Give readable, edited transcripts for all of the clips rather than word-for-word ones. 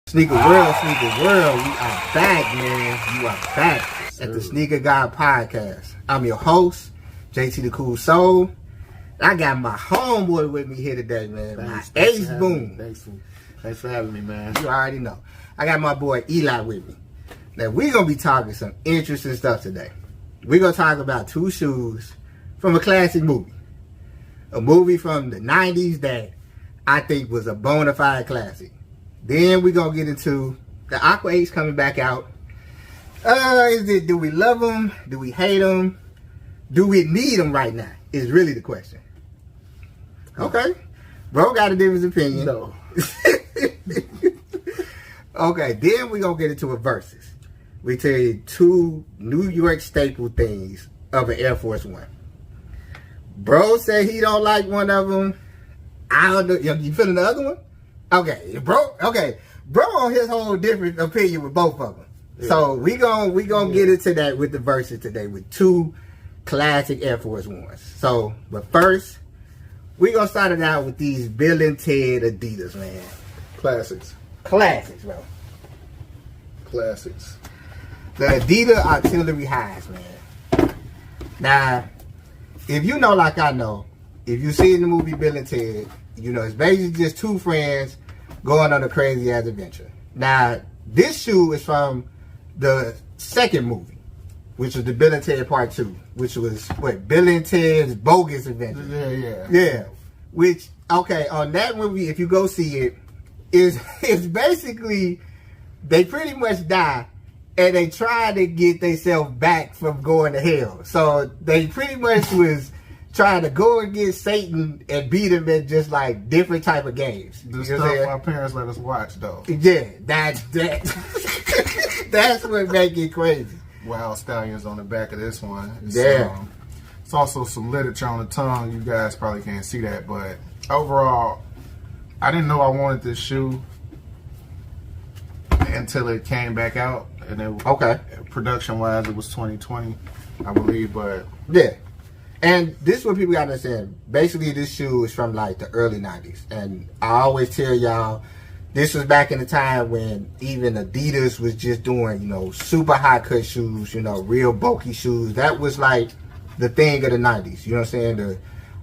Sneaker world, we are back, man. You are back at the Sneaker God Podcast. I'm your host, JT the Cool Soul. I got my homeboy with me here today, man. Thanks, my Ace Boom. Thanks for having me, man. You already know. I got my boy Eli with me. Now, we're going to be talking some interesting stuff today. We're going to talk about two shoes from a classic movie. A movie from the 90s that I think was a bona fide classic. Then we're going to get into the Aqua 8s coming back out. Do we love them? Do we hate them? Do we need them right now? Is really the question. Okay. Bro got a different opinion. No. Okay, then we're going to get into a versus. We tell you two New York staple things of an Air Force One. Bro said he don't like one of them. I don't know. You feeling the other one? Okay, bro on his whole different opinion with both of them. Yeah. So we gonna get into that with the verses today with two classic Air Force Ones. So, but first, we gonna start it out with these Bill and Ted Adidas, man. Classics, bro. Classics. The Adidas Artillery Highs, man. Now, if you know like I know, if you see in the movie Bill and Ted, you know, it's basically just two friends going on a crazy ass adventure. Now, this shoe is from the second movie, which was the Bill and Ted Part 2, which was, Bill and Ted's Bogus Adventure. Yeah. Which, okay, on that movie, if you go see it, it's basically, they pretty much die, and they try to get themselves back from going to hell. So, they pretty much was trying to go against Satan and beat him in just like different type of games. The stuff our parents let us watch, though. Yeah, that's what make it crazy. Wild Stallions on the back of this one. It's also some literature on the tongue. You guys probably can't see that, but overall, I didn't know I wanted this shoe until it came back out. And production-wise, it was 2020, I believe, but yeah. And this is what people gotta understand. Basically, this shoe is from like the early 90s. And I always tell y'all, this was back in the time when even Adidas was just doing, you know, super high cut shoes, you know, real bulky shoes. That was like the thing of the 90s. You know what I'm saying?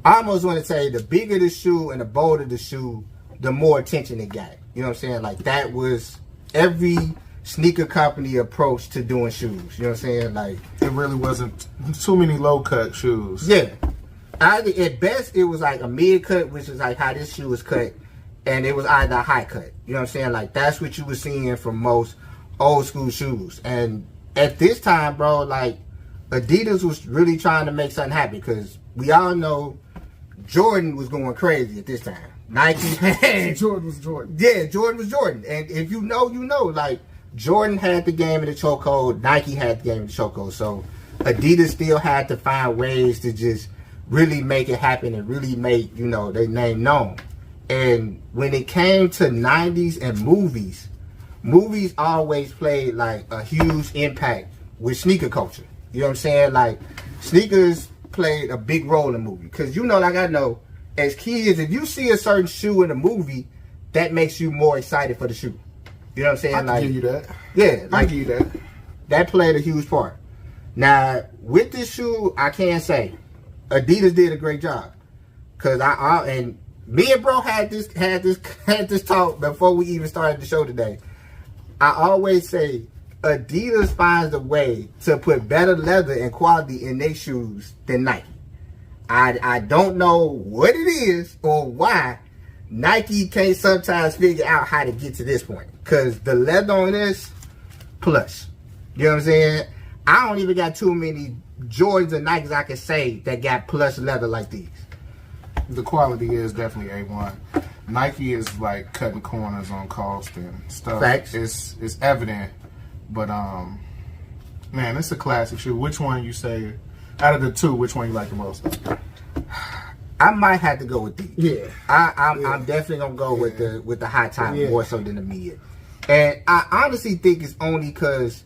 I almost want to say the bigger the shoe and the bolder the shoe, the more attention it got. You know what I'm saying? Like that was every sneaker company approach to doing shoes. You know what I'm saying? Like it really wasn't too many low cut shoes. Yeah. At best it was like a mid cut, which is like how this shoe was cut, and it was either a high cut. You know what I'm saying? Like that's what you were seeing from most old school shoes. And at this time, bro, like Adidas was really trying to make something happen because we all know Jordan was going crazy at this time. Nike had Jordan was Jordan. Yeah, Jordan was Jordan. And if you know, you know, like Jordan had the game in the chokehold. Nike had the game in the chokehold. So Adidas still had to find ways to just really make it happen and really make, you know, their name known. And when it came to 90s and movies always played like a huge impact with sneaker culture. You know what I'm saying? Like sneakers played a big role in movies. Because you know, like I know, as kids, if you see a certain shoe in a movie, that makes you more excited for the shoe. You know what I'm saying? I can give you that. Yeah. I give you that. That played a huge part. Now, with this shoe, I can say Adidas did a great job. Cause and me and bro had this talk before we even started the show today. I always say Adidas finds a way to put better leather and quality in their shoes than Nike. I don't know what it is or why Nike can't sometimes figure out how to get to this point. Because the leather on this, plush. You know what I'm saying? I don't even got too many Jordans or Nikes I can say that got plush leather like these. The quality is definitely A1. Nike is like cutting corners on cost and stuff. Facts. It's evident. But, man, it's a classic shoe. Which one you say, out of the two, which one you like the most? I might have to go with these. Yeah. I'm definitely gonna go with the high top more so than the mid. And I honestly think it's only because,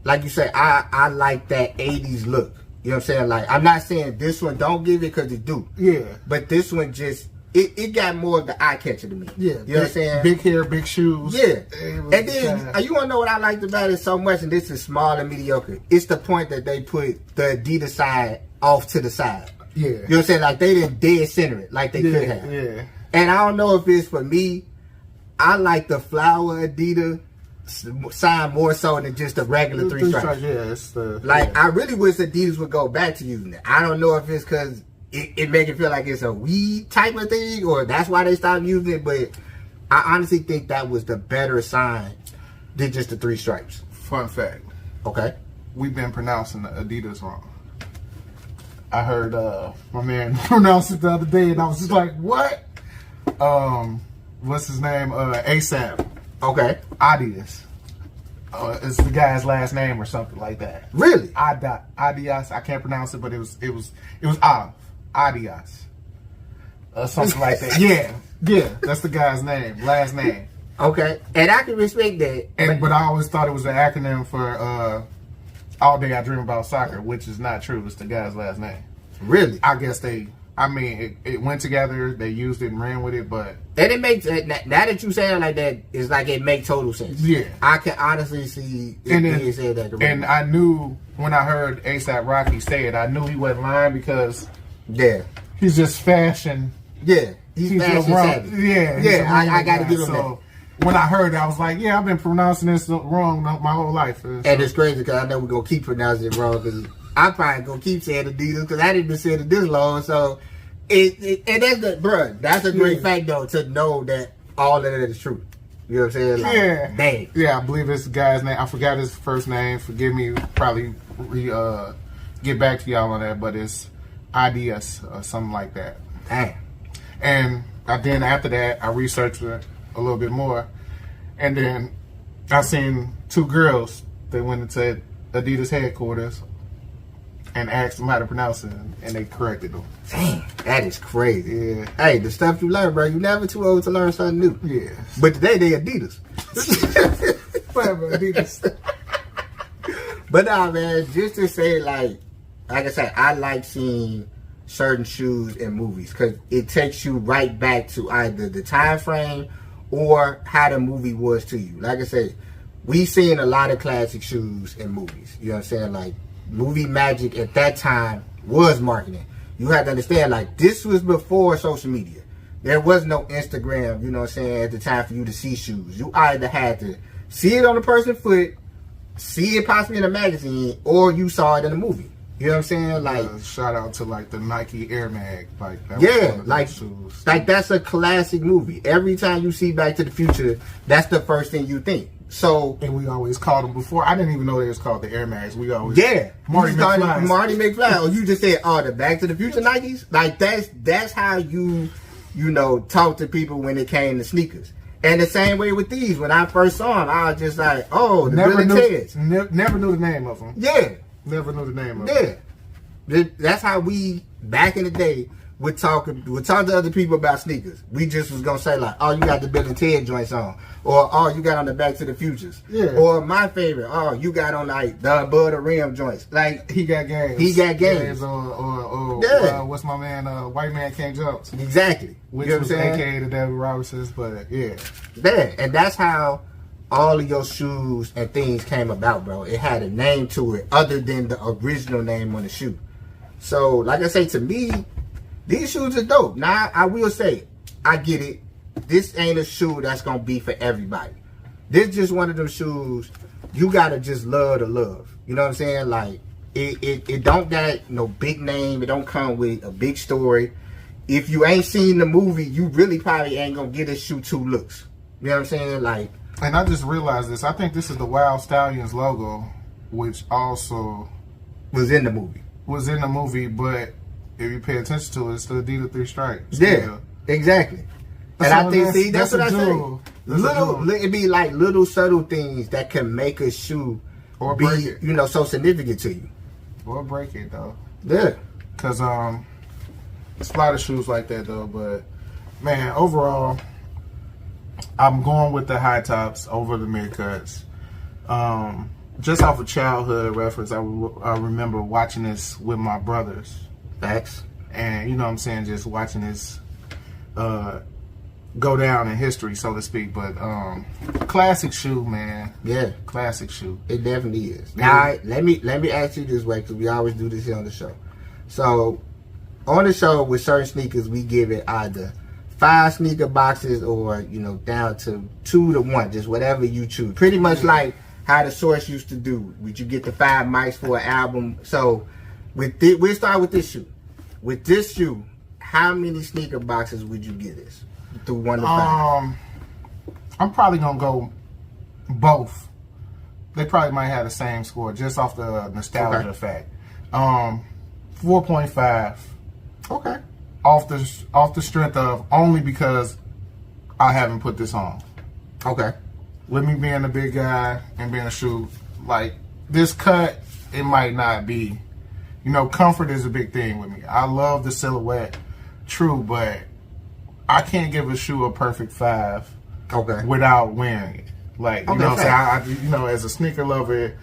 like you said, I like that 80s look. You know what I'm saying? Like, I'm not saying this one don't give it because it do. Yeah. But this one just it got more of the eye catcher to me. Yeah, you know what I'm saying? Big hair, big shoes. Yeah, and then you want to know what I liked about it so much, and this is small and mediocre. It's the point that they put the Adidas side off to the side. Yeah, you know what I'm saying? Like they didn't dead center it like they could have. Yeah, and I don't know if it's for me. I like the flower Adidas sign more so than just the regular three stripes. Yeah, it's the I really wish Adidas would go back to using it. I don't know if it's because it make it feel like it's a weed type of thing, or that's why they stopped using it. But I honestly think that was the better sign than just the three stripes. Fun fact. Okay. We've been pronouncing the Adidas wrong. I heard my man pronounce it the other day, and I was just like, "What?" What's his name? ASAP. Okay. Adidas. It's the guy's last name or something like that. Really? Adidas. I can't pronounce it, but it was Adidas. Something like that. Yeah. That's the guy's name, last name. Okay, and I can respect that. But I always thought it was an acronym for All Day I Dream About Soccer, which is not true. It's the guy's last name. Really? I guess it went together. They used it and ran with it, but and it makes now that you say it like that, it's like it makes total sense. Yeah, I can honestly see it said that. And I knew when I heard A$AP Rocky say it, I knew he wasn't lying because he's just fashion. Yeah, he's fashion savvy. Yeah, I got to give him that. When I heard it, I was like, yeah, I've been pronouncing this wrong my whole life. And it's crazy because I know we're going to keep pronouncing it wrong because I'm probably going to keep saying Adidas because I didn't been saying it this long. So, that's a great fact, though, to know that all of that is true. You know what I'm saying? Like, dang. Yeah, I believe this guy's name. I forgot his first name. Forgive me. Probably get back to y'all on that, but it's Adidas or something like that. Dang. And then after that, I researched it a little bit more, and then I seen two girls. They went into Adidas headquarters and asked them how to pronounce it, and they corrected them. Dang, that is crazy. Yeah. Hey, the stuff you learn, bro. You never too old to learn something new. Yeah. But today they Adidas. Whatever, Adidas. But nah, man, just to say, like I said, I like seeing certain shoes in movies because it takes you right back to either the time frame or how the movie was to you. Like I said, we seen a lot of classic shoes in movies. You know what I'm saying? Like, movie magic at that time was marketing. You have to understand, like, this was before social media. There was no Instagram, you know what I'm saying, at the time for you to see shoes. You either had to see it on a person's foot, see it possibly in a magazine, or you saw it in a movie. You know what I'm saying? Like, shout out to like the Nike Air Mag, like that shoes. Like that's a classic movie. Every time you see Back to the Future, that's the first thing you think. So, and we always called them before. I didn't even know they was called the Air Mags. We always Marty McFly. Or you just said, the Back to the Future Nikes. Like that's how you talk to people when it came to sneakers. And the same way with these. When I first saw them, I was just like, the Bill and Ted's. Never knew the name of them. Yeah. Never knew the name of it. Yeah. That's how we, back in the day, would talk to other people about sneakers. We just was going to say, like, you got the Bill and Ted joints on. Or, you got on the Back to the Futures. Yeah. Or, my favorite, you got on, like, the Above the Rim joints. Like, he got games. Or what's my man, White Man Can't Jump. Exactly. Which was a.k.a. the David Robinsons, but, yeah. Yeah, and that's how all of your shoes and things came about, bro. It had a name to it other than the original name on the shoe. So, like I say, to me, these shoes are dope. Now, I will say, I get it. This ain't a shoe that's going to be for everybody. This just one of them shoes you got to just love to love. You know what I'm saying? Like, it don't got no big name. It don't come with a big story. If you ain't seen the movie, you really probably ain't going to get this shoe 2 looks. You know what I'm saying? Like, and I just realized this. I think this is the Wild Stallions logo, which also was in the movie. But if you pay attention to it, it's the Adidas 3 stripes. Yeah, exactly. And I think, that's what I say. It'd be like little subtle things that can make a shoe or break it. So significant to you. Or break it, though. Yeah. Because it's a lot of shoes like that, though. But, man, overall, I'm going with the high tops over the mid cuts. Just off of childhood reference, I remember watching this with my brothers. Facts. And, you know what I'm saying, just watching this go down in history, so to speak. But classic shoe, man. Yeah, classic shoe. It definitely is. Now, let me ask you this way, because we always do this here on the show. So, on the show with certain sneakers, we give it either 5 sneaker boxes or down to 2 to 1, just whatever you choose. Pretty much like how the Source used to do. Would you get the 5 mics for an album? So, we'll start with this shoe. With this shoe, how many sneaker boxes would you give this? Through 1 to 5. I'm probably gonna go both. They probably might have the same score just off the nostalgia effect. 4.5. Okay. Off the strength of only because I haven't put this on. Okay. With me being a big guy and being a shoe, like this cut, it might not be. Comfort is a big thing with me. I love the silhouette, true, but I can't give a shoe a perfect 5 without wearing it. Like, you know what I'm saying? As a sneaker lover,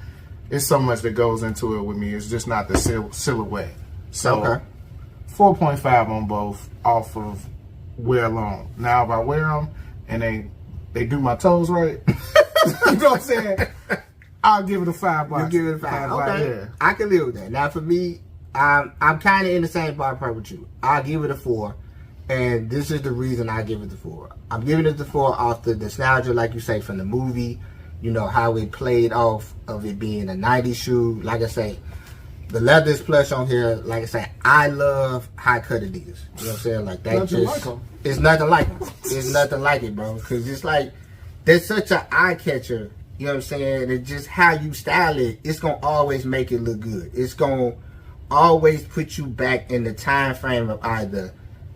it's so much that goes into it with me. It's just not the silhouette. So, 4.5 on both off of wear alone. Now, if I wear them and they do my toes right, you know what I'm saying? I'll give it a 5 box. You give it a 5. Okay. Yeah. I can live with that. Now, for me, I'm kind of in the same ballpark with you. I'll give it a 4. And this is the reason I give it the 4. I'm giving it the 4 off the nostalgia, like you say, from the movie. How it played off of it being a 90s shoe. Like I say, the leather is plush on here. Like I say, I love high cut Adidas. You know what I'm saying? Like that it's nothing like them. It's nothing like it, bro. Because it's like, there's such an eye catcher. You know what I'm saying? And just how you style it, it's going to always make it look good. It's going to always put you back in the time frame of either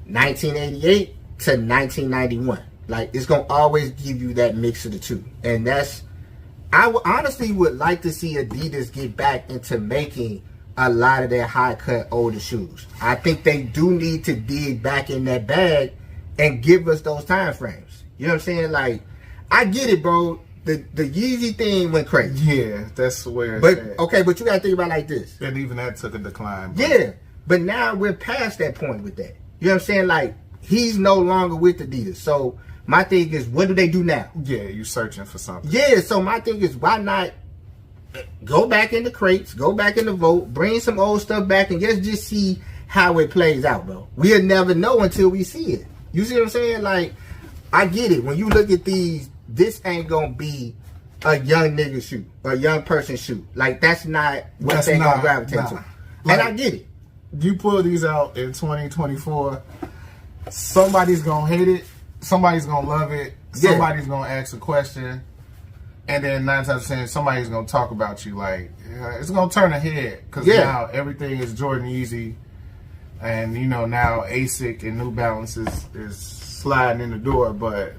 1988 to 1991. Like, it's gonna always give you that mix of the two. And I honestly would like to see Adidas get back into making a lot of their high cut older shoes. I think they do need to dig back in that bag and give us those time frames. You know what I'm saying? Like, I get it, bro. The Yeezy thing went crazy. Yeah, that's where but you gotta think about it like this. And even that took a decline. Yeah. But now we're past that point with that. You know what I'm saying? Like, he's no longer with Adidas. So my thing is, what do they do now? Yeah, you searching for something. Yeah, so my thing is, why not go back in the crates, go back in the vote, bring some old stuff back, and just see how it plays out, bro. We'll never know until we see it. You see what I'm saying? Like, I get it. When you look at these, this ain't gonna be a young nigga shoe, or a young person shoe. Like, that's not what they're gonna gravitate to. Like, and I get it. You pull these out in 2024, somebody's gonna hate it, somebody's gonna love it, somebody's gonna ask a question, and then 9 times out of 10, somebody's gonna talk about you. Like, it's gonna turn a head, because now everything is Jordan Yeezy, and now ASIC and New Balance is sliding in the door. But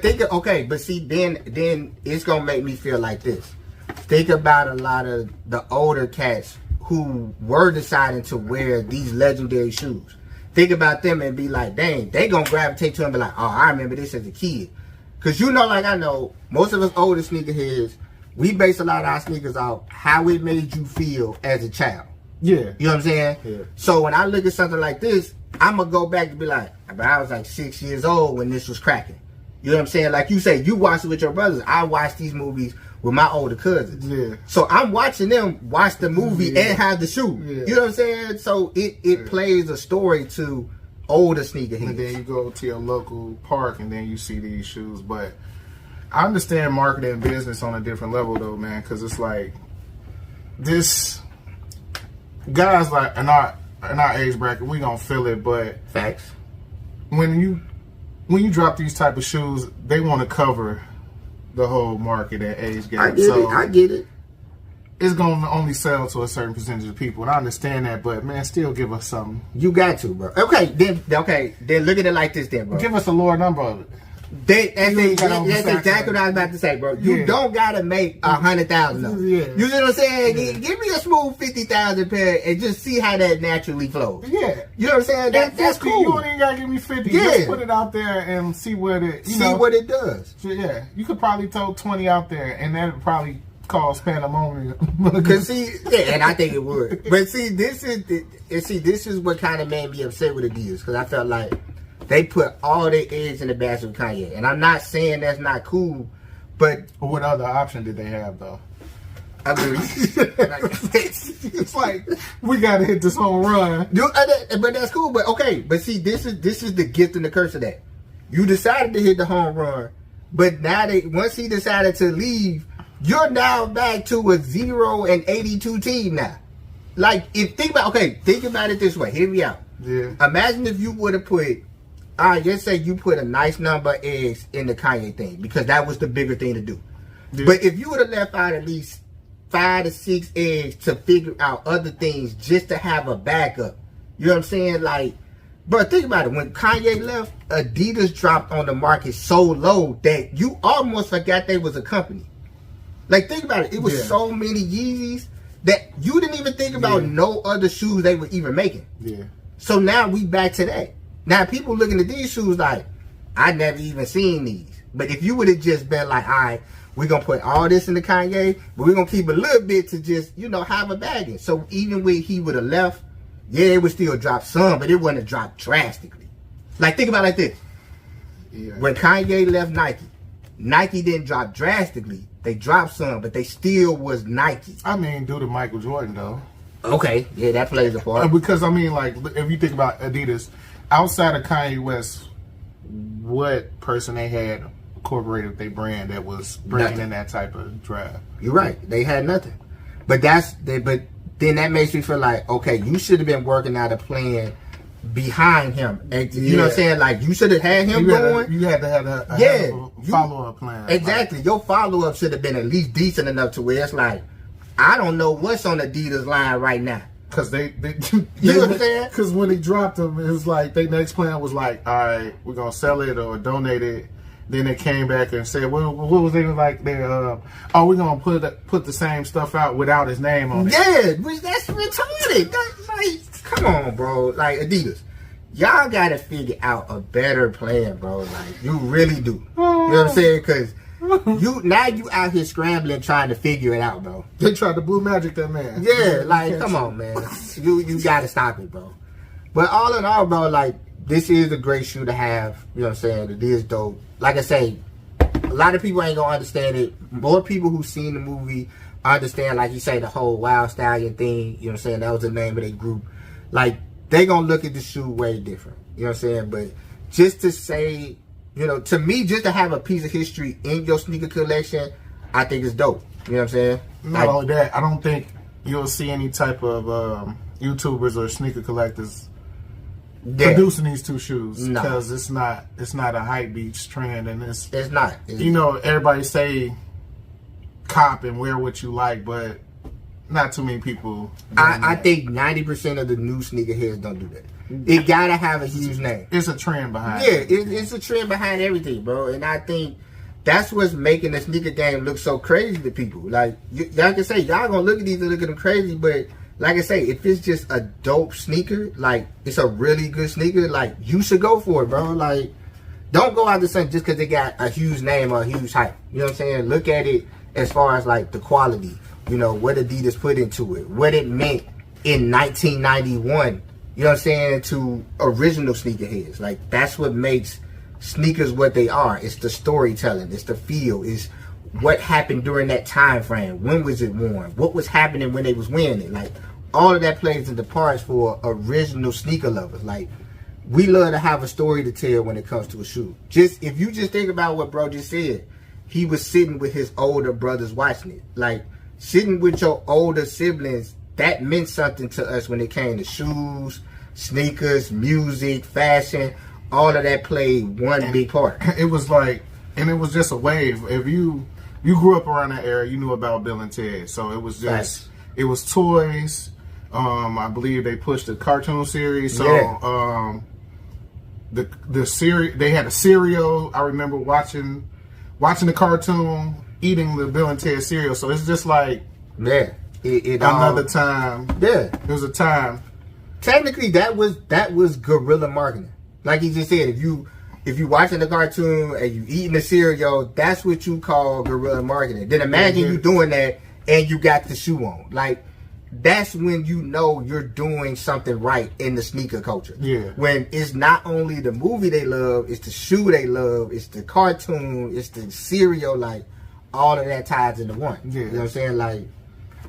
think, but see, then it's gonna make me feel like this. Think about a lot of the older cats who were deciding to wear these legendary shoes. Think about them and be like, dang, they gonna gravitate to them and be like, oh, I remember this as a kid. Because like I know, most of us older sneakerheads, we base a lot of our sneakers off how it made you feel as a child. Yeah. You know what I'm saying? Yeah. So when I look at something like this, I'm gonna go back and be like, but I was like 6 years old when this was cracking. You know what I'm saying? Like you say, you watched it with your brothers. I watched these movies with my older cousins. Yeah. So I'm watching them watch the movie and have the shoe. Yeah. You know what I'm saying? So it plays a story to older sneakerheads. And then you go to your local park and then you see these shoes. But I understand marketing and business on a different level though, man, because it's like this guys like in our age bracket, we gonna feel it, but facts. When you drop these type of shoes, they want to cover the whole market at age gap. I get it. It's going to only sell to a certain percentage of people, and I understand that, but man, still give us something. You got to, bro. Okay, then look at it like this, then, bro. Give us a lower number of it. That's exactly what I was about to say, bro. You don't gotta make 100,000 of it. Yeah. You see what I'm saying? Give me a smooth 50,000 pair and just see how that naturally flows. Yeah. You know what I'm saying? That's cool. You don't even gotta give me 50. Yeah. Just put it out there and see what it what it does. So, yeah. You could probably throw 20 out there and that would probably cause pandemonium. Cause and I think it would. But this is what kind of made me upset with Adidas, because I felt like They put all their eggs in the basket with Kanye. And I'm not saying that's not cool, but... What other option did they have, though? I mean, it's like, we got to hit this home run. But that's cool. But okay. But see, this is the gift and the curse of that. You decided to hit the home run, but now once he decided to leave, you're now back to a 0-82 team now. Like, think about it this way. Hear me out. Yeah. Imagine if you would have put, let's say you put a nice number of eggs in the Kanye thing, because that was the bigger thing to do. Yeah. But if you would have left out at least 5 to 6 eggs to figure out other things just to have a backup, you know what I'm saying? Like, but think about it. When Kanye left, Adidas dropped on the market so low that you almost forgot they was a company. Like, think about it. It was so many Yeezys that you didn't even think about no other shoes they were even making. Yeah. So now we back to that. Now people looking at these shoes like, I never even seen these. But if you would have just been like, all right, we're going to put all this in the Kanye, but we're going to keep a little bit to just, have a bagging. So even when he would have left, it would still drop some, but it wouldn't have dropped drastically. Like, think about it like this. Yeah. When Kanye left Nike didn't drop drastically. They dropped some, but they still was Nike. I mean, due to Michael Jordan, though. Okay, yeah, that plays a part. Because, I mean, like, if you think about Adidas, outside of Kanye West, what person they had incorporated their brand that was bringing in that type of drive? You're right. They had nothing. But then that makes me feel like, okay, you should have been working out a plan behind him. And, you know what I'm saying? Like, you should have had him going. You had to have a follow-up plan. Exactly. Like, your follow-up should have been at least decent enough to where it's like, I don't know what's on Adidas line right now. Because you know what I'm saying? Because when he dropped them, it was like, their next plan was like, all right, we're going to sell it or donate it. Then they came back and said, well, what was it like? We're going to put the same stuff out without his name on it. Yeah, which that's retarded. That's like, come on, bro. Like, Adidas, y'all got to figure out a better plan, bro. Like, you really do. You know what I'm saying? Because you out here scrambling trying to figure it out, bro. They tried to blue magic that man. Yeah, like, come on, man. You got to stop it, bro. But all in all, bro, like, this is a great shoe to have. You know what I'm saying? It is dope. Like I say, a lot of people ain't gonna understand it. More people who seen the movie understand, like you say, the whole Wild Stallion thing. You know what I'm saying? That was the name of their group. Like, they gonna look at the shoe way different. You know what I'm saying? But just to say, to me, just to have a piece of history in your sneaker collection, I think it's dope. You know what I'm saying? Not only that, I don't think you'll see any type of YouTubers or sneaker collectors producing these two shoes, because it's not a hype beach trend, and it's not. Everybody say cop and wear what you like, but not too many people. I think 90% of the new sneakerheads don't do that. It gotta have a huge name. It's a trend behind. It's a trend behind everything, bro. And I think that's what's making the sneaker game look so crazy to people. Like, y'all can say y'all gonna look at these and look at them crazy, but like I say, if it's just a dope sneaker, like, it's a really good sneaker, like, you should go for it, bro. Like, don't go out to something just because they got a huge name or a huge hype. You know what I'm saying? Look at it as far as, like, the quality. What Adidas put into it. What it meant in 1991. You know what I'm saying? To original sneakerheads. Like, that's what makes sneakers what they are. It's the storytelling. It's the feel. It's what happened during that time frame. When was it worn? What was happening when they was wearing it? Like, all of that plays into parts for original sneaker lovers. Like, we love to have a story to tell when it comes to a shoe. If you just think about what bro just said, he was sitting with his older brothers watching it. Like, sitting with your older siblings, that meant something to us when it came to shoes, sneakers, music, fashion. All of that played one big part. It was like, and it was just a wave. If you grew up around that era, you knew about Bill and Ted. So it was just, it was toys. I believe they pushed the cartoon series. So the series, they had a cereal. I remember watching the cartoon, eating the Bill and Ted cereal. So it's just like another time. Yeah, it was a time. Technically, that was guerrilla marketing. Like you just said, if you watching the cartoon and you eating the cereal, that's what you call guerrilla marketing. Then imagine you doing that and you got the shoe on. Like, that's when you know you're doing something right in the sneaker culture. Yeah. When it's not only the movie they love, it's the shoe they love, it's the cartoon, it's the cereal, like all of that ties into one. Yeah. You know what I'm saying? Like,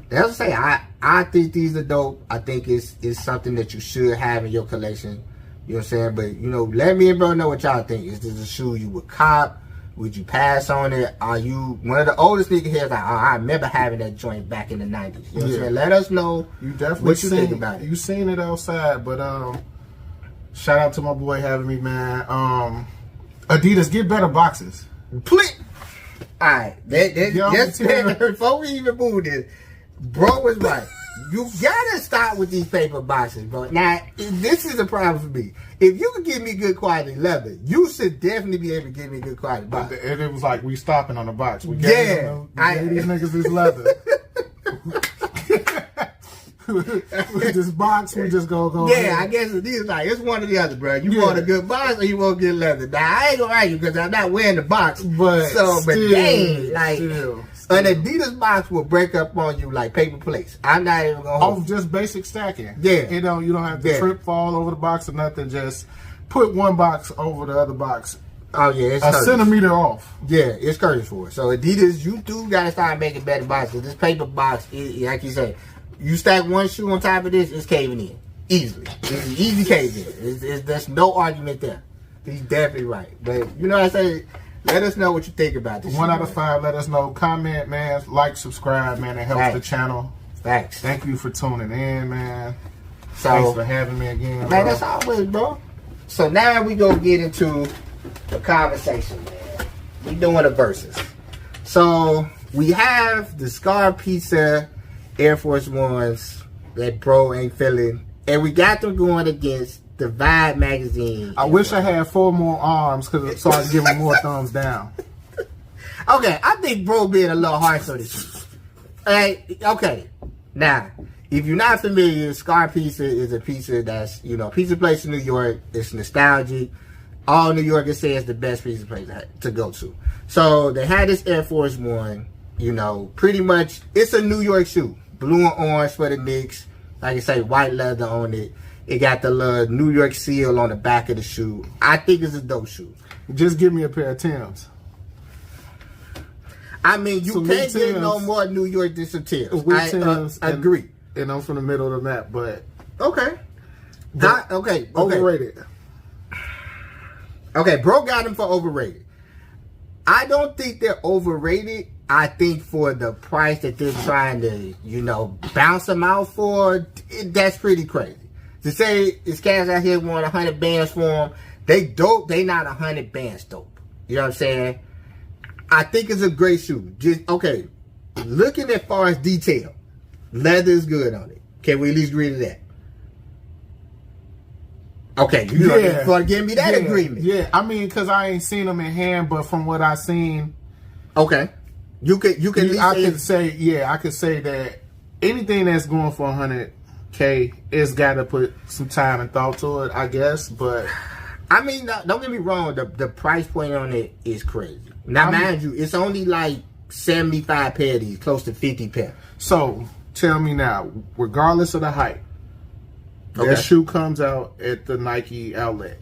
that's what I say. I think these are dope. I think it's something that you should have in your collection. You know what I'm saying? But, you know, let me and bro know what y'all think. Is this a shoe you would cop? Would you pass on it? Are you one of the oldest sneakerheads? Like, oh, I remember having that joint back in the 90s. You know what I'm saying? Let us know you definitely what you think about it. You seen it outside, but shout out to my boy having me, man. Adidas, get better boxes. Please. Alright, before we even move this, bro was right. You gotta stop with these paper boxes, bro. Now, this is a problem for me. If you can give me good quality leather, you should definitely be able to give me good quality box. And it was like we stopping on the box. We gave these niggas this leather. With this box, we just go. Yeah, ahead. I guess it's one or the other, bro. You want a good box or you want good leather. Now, I ain't gonna argue because I'm not wearing the box. But dang, like an Adidas box will break up on you like paper plates. I'm not even gonna hold just basic stacking. Yeah. You don't have to trip, fall over the box or nothing. Just put one box over the other box. Oh yeah, it's a centimeter off. Yeah, it's courteous for it. So Adidas, you do gotta start making better boxes. This paper box, like you say, you stack one shoe on top of this, it's caving in easily. It's an easy cave in. There's no argument there. He's definitely right. But you know what I say. Let us know what you think about this. 1 out of 5. Let us know. Comment, man. Like, subscribe, man. It helps the channel. Thanks. Thank you for tuning in, man. So, thanks for having me again, man. Bro. That's always, bro. So now we go get into the conversation, man. We doing a versus. So we have the Scar Pizza Air Force Ones that bro ain't feeling, and we got them going against the Vibe magazine. I wish I had 4 more arms so I could give him more thumbs down. Okay, I think bro being a little harsh on this. Okay, now if you're not familiar, Scar Pizza is a pizza that's pizza place in New York. It's nostalgic. All New Yorkers say it's the best pizza place to go to. So they had this Air Force One. Pretty much it's a New York shoe, blue and orange for the Knicks. Like I say, white leather on it. It got the little New York seal on the back of the shoe. I think it's a dope shoe. Just give me a pair of Timbs. I mean, you can't get no more New York than some Timbs. I agree. And I'm from the middle of the map, but... Okay. Okay. Overrated. Okay, bro got them for overrated. I don't think they're overrated. I think for the price that they're trying to, bounce them out for, that's pretty crazy. To say it's cats out here want 100 bands for them, they dope, they not 100 bands dope. You know what I'm saying? I think it's a great shoe. Looking as far as detail, leather is good on it. Can we at least agree to that? Okay, you going to give me that agreement. Yeah, I mean, because I ain't seen them in hand, but from what I seen... Okay. I could say that anything that's going for 100K, it's got to put some time and thought to it, I guess, but... I mean, don't get me wrong, the price point on it is crazy. Now, mind you, it's only like 75 pair of these, close to 50 pair. So, tell me now, regardless of the hype, that shoe comes out at the Nike outlet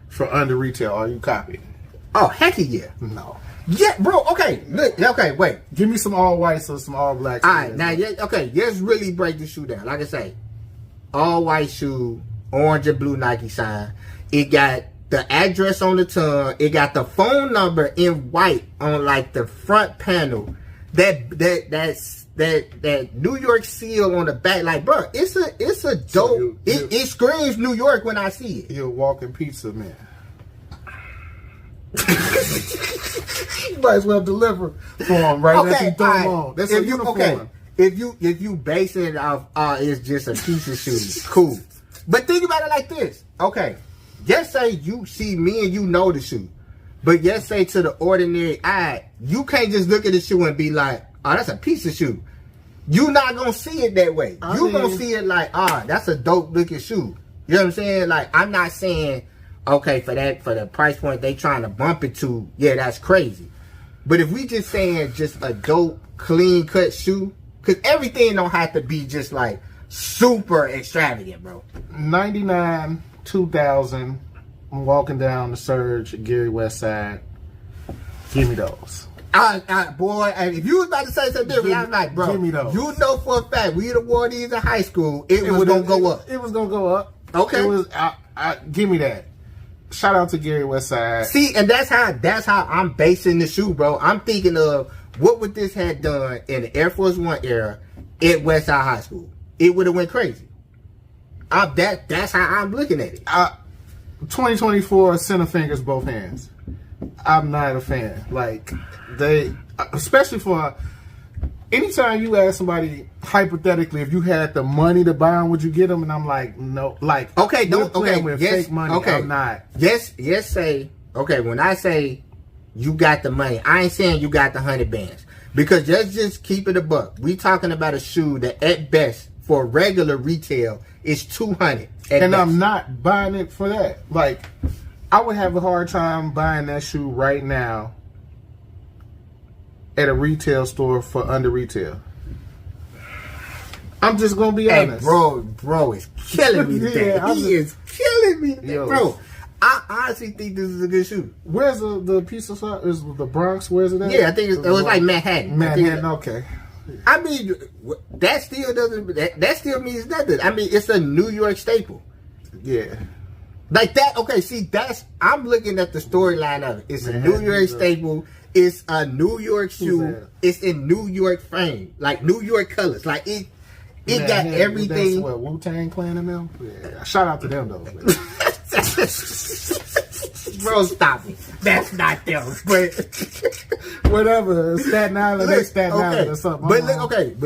for under retail, are you copying? Oh, heck yeah. No. Yeah, bro, okay, look, wait. Give me some all whites or some all blacks. All right, now, let's really break the shoe down. Like I say, all white shoe, orange and blue Nike sign. It got the address on the tongue. It got the phone number in white on like the front panel. That New York seal on the back, like, bro, it's a dope. So it screams New York when I see it. You're a walking pizza man. You might as well deliver for him after you throw him on. That's a uniform. Okay. If you base it off, it's just a piece of shoes, cool. But think about it like this. Okay, just say you see me and you know the shoe, but just say to the ordinary eye, you can't just look at the shoe and be like, oh, that's a piece of shoe. You're not gonna see it that way. You're gonna see it like, that's a dope looking shoe. You know what I'm saying? Like, I'm not saying, okay, for the price point they trying to bump it to, yeah, that's crazy. But if we just saying just a dope, clean cut shoe, Because everything don't have to be just like super extravagant, bro. 99, 2000. I'm walking down the Surge at Gary West Side. Give me those. Boy, if you was about to say something different, I'm like, bro, give me those. You know for a fact, we'd have wore these in high school, it was going to go up. It was going to go up. Okay. It was, give me that. Shout out to Gary West Side. See, and that's how I'm basing the shoe, bro. I'm thinking of what would this have done in the Air Force One era at West Side High School. It would have went crazy. That's how I'm looking at it. 2024, center fingers, both hands. I'm not a fan. Like, especially for, anytime you ask somebody, hypothetically, if you had the money to buy them, would you get them? And I'm like, no. Like, okay, with fake money, okay. I'm not. Yes, say, okay, when I say you got the money, I ain't saying you got the 100 bands. Because just keep it a buck. We talking about a shoe that at best, for regular retail, is $200. And best. I'm not buying it for that. Like, I would have a hard time buying that shoe right now at a retail store for under retail. I'm just gonna be honest. Bro is killing me today. He is killing me today. Bro, I honestly think this is a good shoe. Where's the piece of stuff? Is the Bronx? Where's it at? Yeah, I think it was like Manhattan. Okay. I mean, that still means nothing. I mean, it's a New York staple. Yeah. Like that, okay, see, I'm looking at the storyline of it. It's a New York staple. It's a New York shoe. It's in New York frame. Like New York colors. Like it got everything. That's what, Wu-Tang Clan and them? Yeah. Shout out to them, though. Bro, stop it. That's not them. But whatever. Staten Island, Staten Island or something. But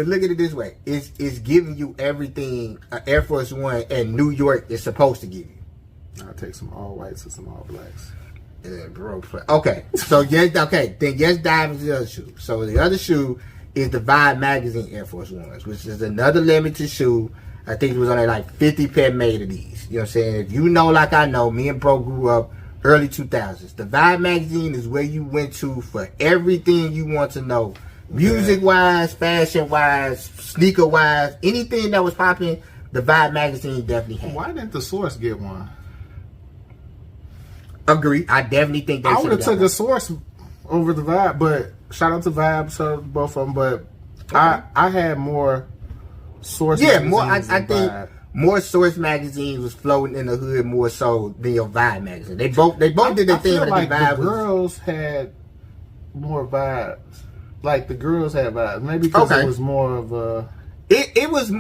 look at it this way. It's giving you everything Air Force One and New York is supposed to give you. I'll take some all whites and some all blacks. Yeah, bro. Okay. So then yes, dive into the other shoe. So the other shoe is the Vibe Magazine Air Force Ones, which is another limited shoe. I think it was only like 50 pair made of these. You know what I'm saying? If you know, like I know, me and bro grew up early 2000s. The Vibe Magazine is where you went to for everything you want to know. Music-wise, fashion-wise, sneaker-wise, anything that was popping, the Vibe Magazine definitely had. Why didn't the Source get one? Agree. I definitely think they I would have took a Source over the Vibe, but shout out to Vibe, so both of them. But I had more Source. Yeah, more. I think more Source magazines was floating in the hood more so than your Vibe magazine. They both did their thing. Like the girls had more vibes. Like the girls had vibes. Maybe because it was more of a. It was.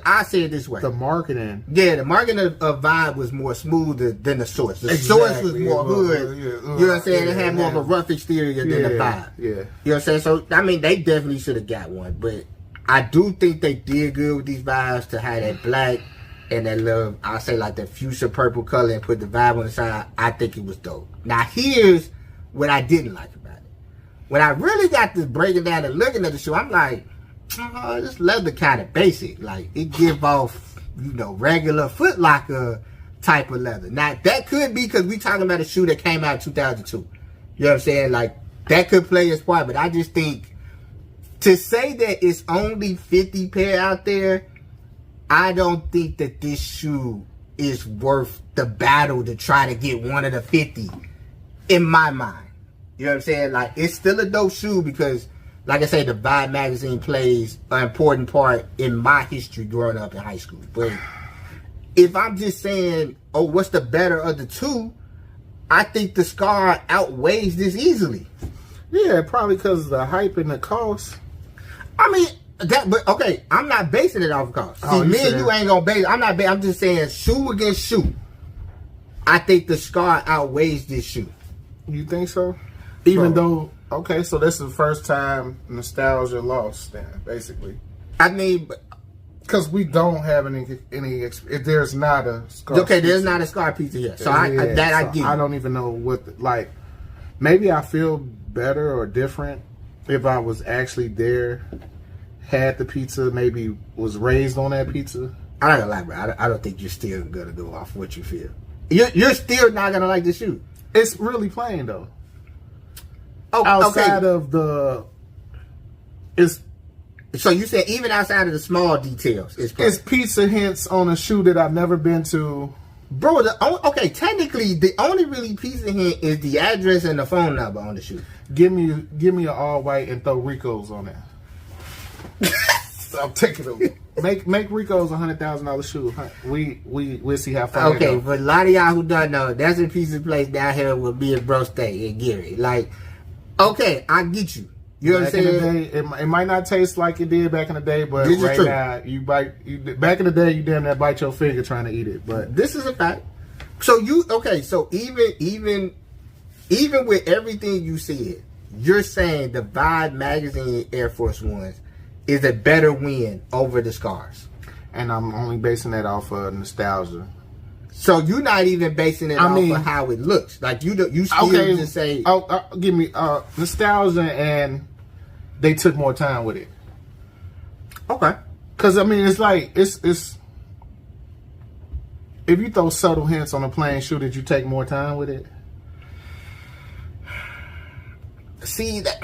I say it this way. The marketing. Yeah, the marketing of Vibe was more smoother than the Source. The Source was more hood. You know what I'm saying? It had more of a rough exterior than the Vibe. Yeah. You know what I'm saying? So, I mean, they definitely should have got one. But I do think they did good with these Vibes to have that black and that little, I'll say like that fuchsia purple color and put the Vibe on the side. I think it was dope. Now, here's what I didn't like about it. When I really got to breaking down and looking at the shoe, I'm like, this leather kind of basic. Like, it give off, regular Foot Locker type of leather. Now, that could be because we talking about a shoe that came out in 2002. You know what I'm saying? Like, that could play its part. But I just think, to say that it's only 50 pair out there, I don't think that this shoe is worth the battle to try to get one of the 50, in my mind. You know what I'm saying? Like, it's still a dope shoe because, like I say, the Vibe magazine plays an important part in my history growing up in high school. But if I'm just saying, what's the better of the two, I think the Scar outweighs this easily. Yeah, probably because of the hype and the cost. I mean, but okay, I'm not basing it off of cost. See, me and you ain't gonna base. I'm just saying, shoe against shoe. I think the Scar outweighs this shoe. You think so? Even though. Okay, so this is the first time nostalgia lost, then, basically. I mean, because we don't have any. If there's not a Scar. Okay, there's not a Scar pizza here, so I get. I don't even know what maybe I feel better or different if I was actually there, had the pizza, maybe was raised on that pizza. I'm not gonna lie, bro. I don't think you're still gonna go off what you feel. You're still not gonna like the shoe. It's really plain though. Oh, outside of the, it's So you said even outside of the small details, it's pizza hints on a shoe that I've never been to. Bro, okay, technically the only really pizza hint is the address and the phone number on the shoe. Give me an all white and throw Rico's on there. I'm taking it. Make Rico's $100,000 shoe. We'll see how far. Okay, for a lot of y'all who don't know, that's a pizza place down here with me and Bro stay in Gary. Like, okay, I get you. You know what I'm saying? It might not taste like it did back in the day, but right now back in the day you damn near bite your finger trying to eat it. But this is a fact. So so even with everything you said, you're saying the Vibe magazine Air Force Ones is a better win over the Scars. And I'm only basing that off of nostalgia. So you're not even basing it off of how it looks. Like you still just say, give me nostalgia, and they took more time with it. Okay. Because I mean, it's like it's if you throw subtle hints on a plain shoe, did you take more time with it? See that.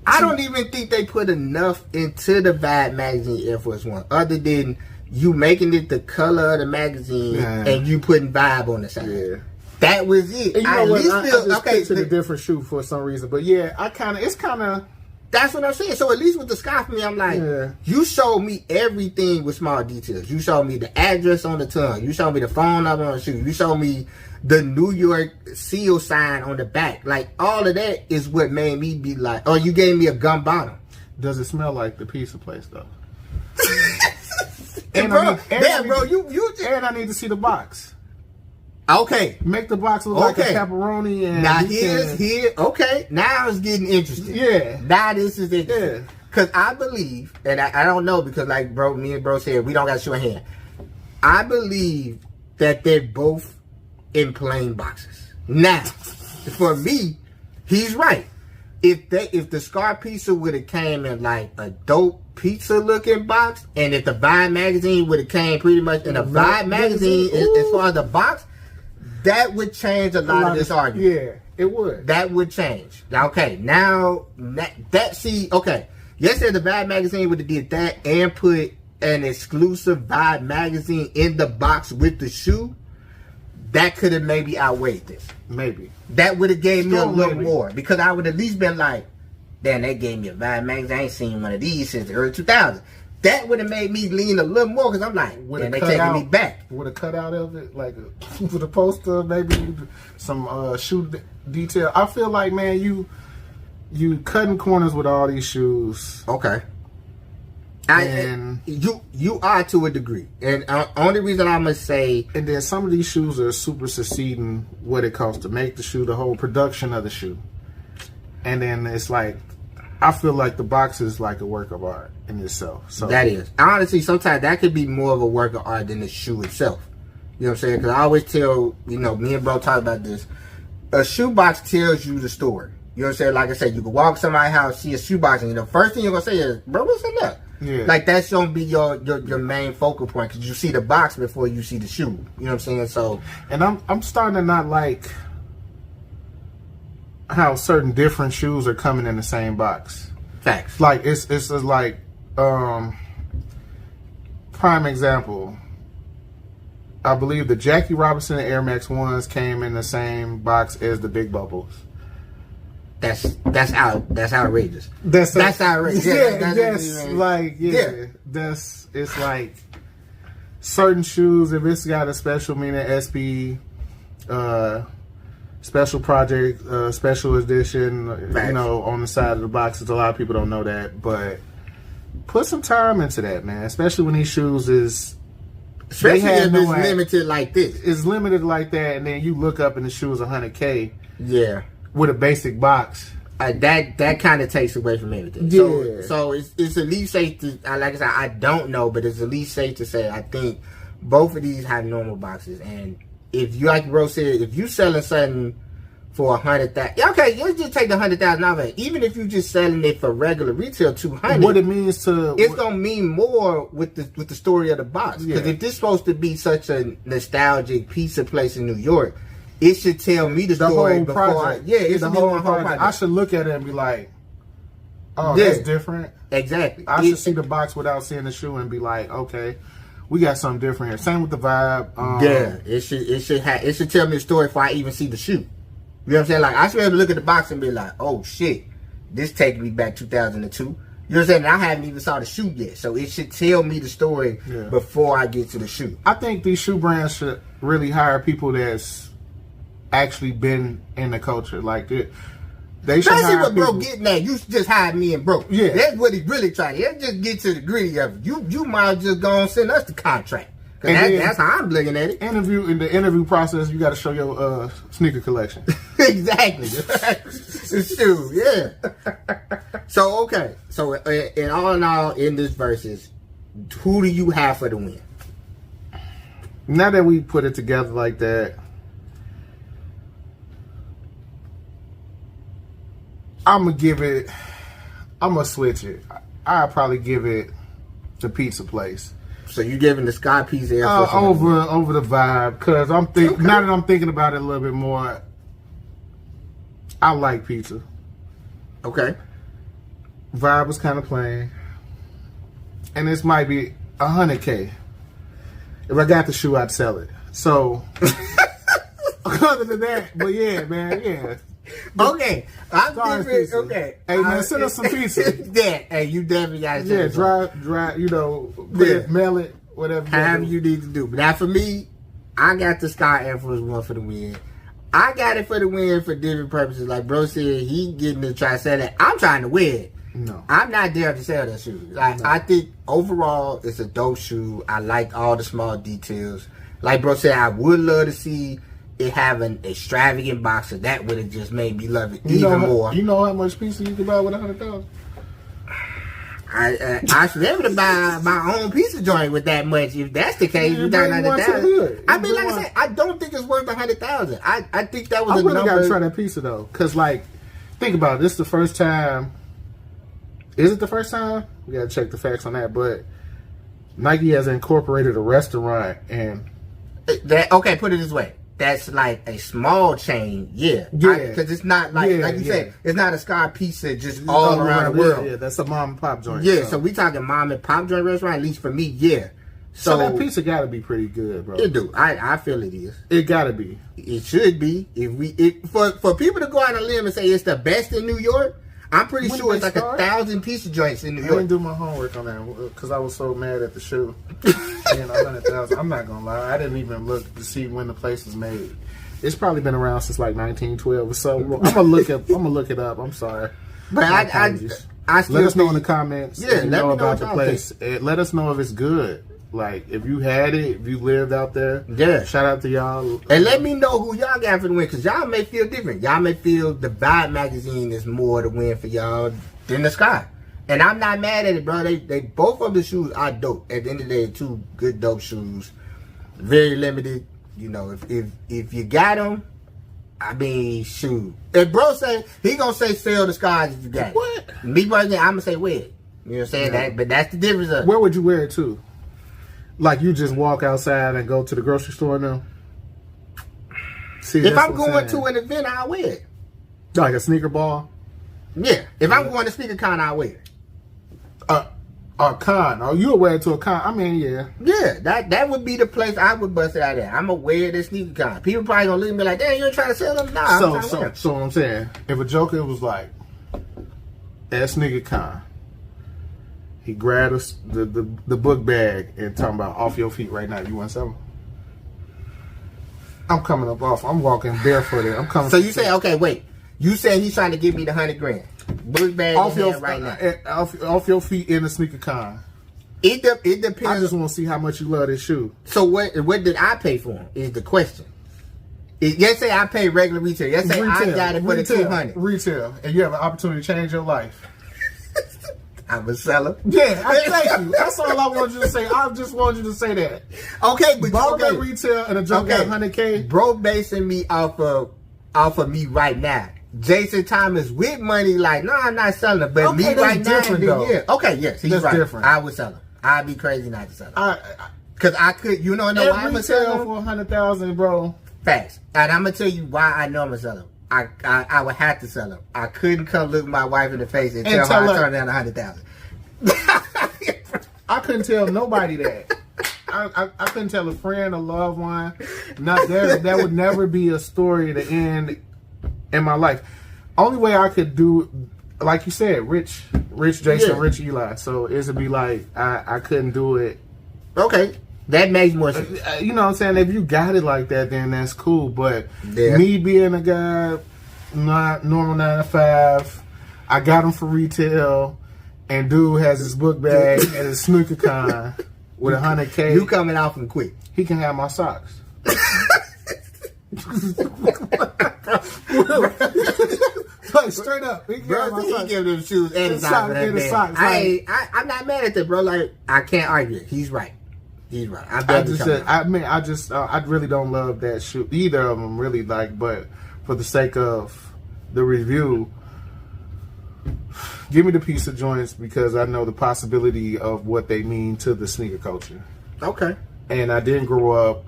I don't even think they put enough into the Vibe magazine Air Force One, other than you making it the color of the magazine and you putting Vibe on the side. Yeah. That was it. And you know what? I just picked a different shoe for some reason, but yeah, it's kind of. That's what I'm saying. So at least with the Sky for me, I'm like, you showed me everything with small details. You showed me the address on the tongue. You showed me the phone number on the shoe. You showed me the New York seal sign on the back. Like, all of that is what made me be like, oh, you gave me a gum bottom. Does it smell like the pizza place, though? And I need to see the box. Okay. Make the box look like a pepperoni. And now now it's getting interesting. Yeah. Now this is interesting. Yeah. Because I believe, and I don't know, because like me and bro said, we don't got to show a hand. I believe that they're both in plain boxes. Now, for me, he's right. If the Scar Pizza would have came in like a dope pizza looking box, and if the Vibe magazine would have came pretty much in a Vibe magazine as far as the box, that would change a lot of this argument. Yeah, it would. That would change. Okay, now yesterday the Vibe magazine would have did that and put an exclusive Vibe magazine in the box with the shoe. That could have maybe outweighed this. Maybe. That would have gave me a little more, because I would at least been like, damn, they gave me a Vibe magazine. I ain't seen one of these since the early 2000s. That would have made me lean a little more, because I'm like, man, they taking me back. With a cutout of it, like with a poster, maybe some shoe detail. I feel like, man, you cutting corners with all these shoes. Okay. You are to a degree, and only reason I must say, and then some of these shoes are super succeeding what it costs to make the shoe, the whole production of the shoe, and then it's like, I feel like the box is like a work of art in itself. So that is, honestly, sometimes that could be more of a work of art than the shoe itself. You know what I'm saying? Because I always tell, me and bro talk about this. A shoebox tells you the story. You know what I'm saying? Like I said, you can walk to somebody's house, see a shoebox, and the first thing you're gonna say is, "Bro, what's in there?" Yeah. Like, that's gonna be your main focal point, because you see the box before you see the shoe. You know what I'm saying? So, and I'm starting to not like how certain different shoes are coming in the same box. Facts. Like it's like prime example. I believe the Jackie Robinson Air Max 1s came in the same box as the Big Bubbles. That's outrageous. That's outrageous. It's like certain shoes, if it's got a special meaning, SB, special project, special edition, on the side of the boxes. A lot of people don't know that, but put some time into that, man. Especially when these shoes especially if it's limited like this. It's limited like that, and then you look up and the shoe is $100K. Yeah. With a basic box. That kind of takes away from everything. Yeah. So it's at least safe to, like I said, I don't know, but it's at least safe to say I think both of these have normal boxes. And if you, like Bro said, if you selling something for $100,000, okay, let's just take the $100,000 off of it. Even if you just selling it for regular retail, $200, what it means to, it's gonna mean more with the story of the box. Because if this is supposed to be such a nostalgic pizza place in New York, it should tell me the story whole before. Project. It's the whole project. I should look at it and be like, Oh, that's different. Exactly. I should see the box without seeing the shoe and be like, okay, we got something different here. Same with the vibe. It should tell me a story before I even see the shoe. You know what I'm saying? Like, I should be able to look at the box and be like, oh shit, this takes me back 2002. You know what I'm saying? And I haven't even saw the shoe yet, so it should tell me the story before I get to the shoe. I think these shoe brands should really hire people that's actually been in the culture. Like, they should That's hire what people. bro getting at. You just hired me and bro. Yeah. That's what he really trying to. Let's just get to the gritty of it. You might just go and send us the contract. Cause that's how I'm looking at it. In the interview process, you got to show your sneaker collection. Exactly. Shoot, yeah. So, okay. So, in all, in this versus, who do you have for the win? Now that we put it together like that, I'm gonna switch it. I'll probably give it the pizza place. So you giving the Sky Pizza Air Force over the vibe, because now that I'm thinking about it a little bit more, I like pizza. Okay. Vibe was kind of plain, and this might be $100K. If I got the shoe, I'd sell it. So other than that, but yeah, man, yeah. Okay, I'm different. Okay, hey man, send us some pizza. Yeah, hey, you definitely got to. Yeah, dry. You know, mail it, whatever. However you need to do. But now for me, I got the Sky Air Force One for the win. I got it for the win for different purposes. Like bro said, he getting to try to sell it. I'm trying to win. No, I'm not there to sell that shoe. Like I think overall, it's a dope shoe. I like all the small details. Like bro said, I would love to see it have an extravagant box, so that would have just made me love it even more. You know how much pizza you can buy with $100,000? I should be able to buy my own pizza joint with that much. If that's the case, you got $100,000. I mean, like I said, I don't think it's worth $100,000. I think that was a number. I really gotta try that pizza though, cause like, think about it. This is the first time. Is it the first time? We gotta check the facts on that. But Nike has incorporated a restaurant and okay. Put it this way. That's like a small chain, because it's not like you said, it's not a Sky Pizza just all around the world. Yeah, that's a mom and pop joint. Yeah, so we talking mom and pop joint restaurant, at least for me, yeah. So that pizza gotta be pretty good, bro. It do. I feel it is. It gotta be. It should be. For people to go out on a limb and say it's the best in New York, I'm pretty sure it's like 1,000 pizza joints in New York. I didn't do my homework on that because I was so mad at the shoe. And 100,000. I'm not gonna lie, I didn't even look to see when the place was made. It's probably been around since like 1912 or so. I'm gonna look it up. I'm sorry. But I still let us know in the comments. Yeah, if you know about the place. Let us know if it's good. Like if you had it, if you lived out there. Yeah. Shout out to y'all. And let me know who y'all got for the win, because y'all may feel different. Y'all may feel the Vibe magazine is more the win for y'all than the Sky. And I'm not mad at it, bro. They both of the shoes are dope. At the end of the day, two good dope shoes. Very limited. You know, if you got them, I mean, shoot. If bro say, he gonna say sell the Skies if you got it. What? Me personally, I'm gonna say wear it. You know what I'm saying? Yeah. But that's the difference of where would you wear it to? Like you just walk outside and go to the grocery store now? See, if I'm going to an event, I'll wear it. Like a sneaker ball? Yeah. If I'm going to sneaker con, I'll wear it. A con. Oh, you'll wear it to a con. I mean, yeah. Yeah, that would be the place I would bust it out there. I'm going to wear this sneaker con. People probably going to look at me like, damn, you ain't trying to sell them? Nah, so what I'm saying, if a joker was like, at sneaker con, he grabbed us the book bag and talking about off your feet right now. You want something? I'm coming up off. I'm walking barefooted. I'm coming. So you say, okay, wait. You say he's trying to give me the $100,000. Book bag off your right now. Off your feet in the sneaker con. It depends. I just want to see how much you love this shoe. So what did I pay for him? Is the question. Let's say I pay regular retail. Let's say I got it for the $200. Retail, and you have an opportunity to change your life. I'm a seller. Yeah, thank you. That's all I want you to say. I just want you to say that. Okay, but bought that retail and a junk got $100K. Bro, basing me off of me right now. Jason Thomas with money, like, no, I'm not selling it. But me right now, yeah. Okay, yes, he's right. Different. I would sell him. I'd be crazy not to sell him. Because I could, you know why I'm going to sell him? For $100,000, bro. Facts. And I'm going to tell you why I know I'm going to sell him. I would have to sell them. I couldn't come look my wife in the face and tell her I turned down 100,000. I couldn't tell nobody that. I couldn't tell a friend, a loved one. Not there. That would never be a story to end in my life. Only way I could do, like you said, rich Jason, rich Eli. So it would be like I couldn't do it. Okay, that makes more sense. You know what I'm saying? If you got it like that, then that's cool. But me being a guy, not normal 9 to 5, I got him for retail, and dude has his book bag at his sneaker con with $100K. You coming out from quick. He can have my socks. Like, straight up. He give them shoes and his socks. I'm not mad at that, bro. Like, I can't argue it. He's right. He's right. I really don't love that shoe. Either of them, really, like, but for the sake of the review, give me the pizza joints because I know the possibility of what they mean to the sneaker culture. Okay. And I didn't grow up